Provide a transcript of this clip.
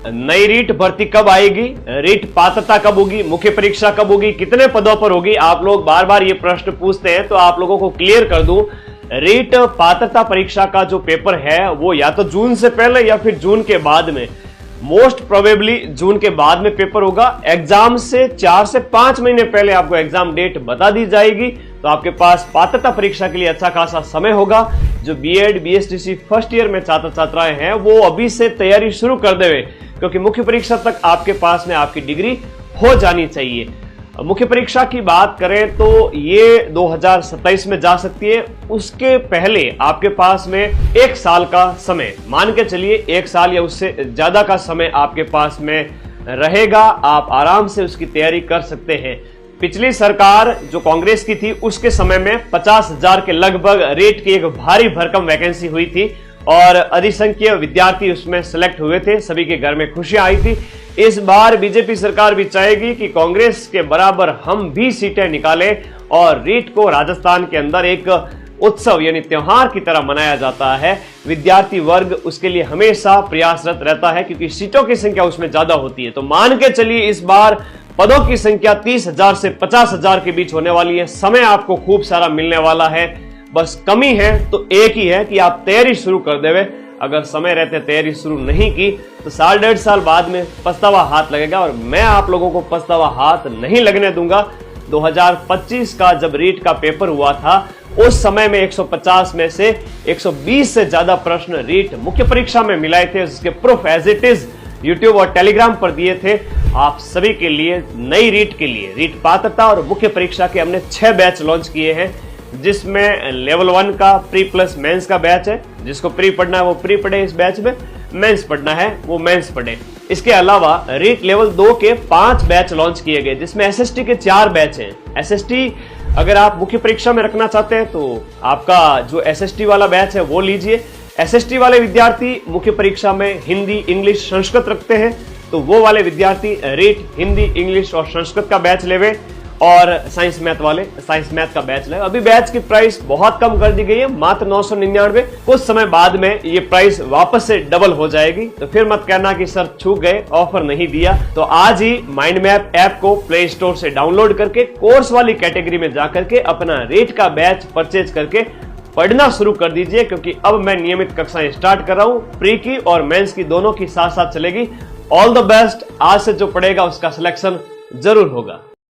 नई रीट भर्ती कब आएगी, रीट पात्रता कब होगी, मुख्य परीक्षा कब होगी, कितने पदों पर होगी। आप लोग बार बार ये प्रश्न पूछते हैं, तो आप लोगों को क्लियर कर दूं, रीट पात्रता परीक्षा का जो पेपर है वो या तो जून से पहले या फिर जून के बाद में, मोस्ट प्रोबेबली जून के बाद में पेपर होगा। एग्जाम से 4 से 5 महीने पहले आपको एग्जाम डेट बता दी जाएगी, तो आपके पास पात्रता परीक्षा के लिए अच्छा खासा समय होगा। जो बीएड बीएसटीसी फर्स्ट ईयर में छात्र छात्राएं हैं वो अभी से तैयारी शुरू कर देवे, क्योंकि मुख्य परीक्षा तक आपके पास में आपकी डिग्री हो जानी चाहिए। मुख्य परीक्षा की बात करें तो ये 2027 में जा सकती है। उसके पहले आपके पास में 1 साल का समय, मान के चलिए 1 साल या उससे ज्यादा का समय आपके पास में रहेगा। आप आराम से उसकी तैयारी कर सकते हैं। पिछली सरकार जो कांग्रेस की थी उसके समय में 50,000 के लगभग रेट की एक भारी भरकम वैकेंसी हुई थी और अधिसंख्य विद्यार्थी उसमें सिलेक्ट हुए थे, सभी के घर में खुशियां आई थी। इस बार बीजेपी सरकार भी चाहेगी कि कांग्रेस के बराबर हम भी सीटें निकालें और रीट को राजस्थान के अंदर एक उत्सव यानी त्योहार की तरह मनाया जाता है। विद्यार्थी वर्ग उसके लिए हमेशा प्रयासरत रहता है, क्योंकि सीटों की संख्या उसमें ज्यादा होती है। तो मान के चलिए इस बार पदों की संख्या 30,000 से 50,000 के बीच होने वाली है। समय आपको खूब सारा मिलने वाला है। बस कमी है तो एक ही है कि आप तैयारी शुरू कर देवे। अगर समय रहते तैयारी शुरू नहीं की तो 1.5 साल बाद में पछतावा हाथ लगेगा, और मैं आप लोगों को पछतावा हाथ नहीं लगने दूंगा। 2025 का जब रीट का पेपर हुआ था उस समय में 150 में से 120 से ज्यादा प्रश्न रीट मुख्य परीक्षा में मिलाए थे, जिसके proof as it is YouTube और टेलीग्राम पर दिए थे। आप सभी के लिए नई रीट के लिए, रीट पात्रता और मुख्य परीक्षा के हमने 6 बैच लॉन्च किए हैं, जिसमें लेवल 1 का प्री प्लस मेंस का बैच है। जिसको प्री पढ़ना है वो प्री पढ़े इस बैच में, मेंस पढ़ना है वो मेंस पढ़े। इसके अलावा रीट लेवल 2 के 5 बैच लॉन्च किए गए, जिसमें एसएसटी के 4 बैच हैं। एसएसटी अगर आप मुख्य परीक्षा में रखना चाहते हैं तो आपका जो एसएसटी वाला बैच है वो लीजिए। एसएसटी वाले विद्यार्थी मुख्य परीक्षा में हिंदी इंग्लिश संस्कृत रखते हैं, तो वो वाले विद्यार्थी रीट हिंदी इंग्लिश और संस्कृत का बैच लेवे, और साइंस मैथ वाले साइंस मैथ का बैच ले। अभी बैच की प्राइस बहुत कम कर दी गई है, मात्र 999। कुछ समय बाद में ये प्राइस वापस से डबल हो जाएगी, तो फिर मत कहना कि सर छूट गए, ऑफर नहीं दिया। तो आज ही माइंड मैप ऐप को प्ले स्टोर से डाउनलोड करके कोर्स वाली कैटेगरी में जाकर के अपना रेट का बैच परचेज करके पढ़ना शुरू कर दीजिए, क्योंकि अब मैं नियमित कक्षाएं स्टार्ट कर रहा हूं। प्री की और मेंस की दोनों की साथ साथ चलेगी। All the best. आज से जो पढ़ेगा उसका सिलेक्शन जरूर होगा।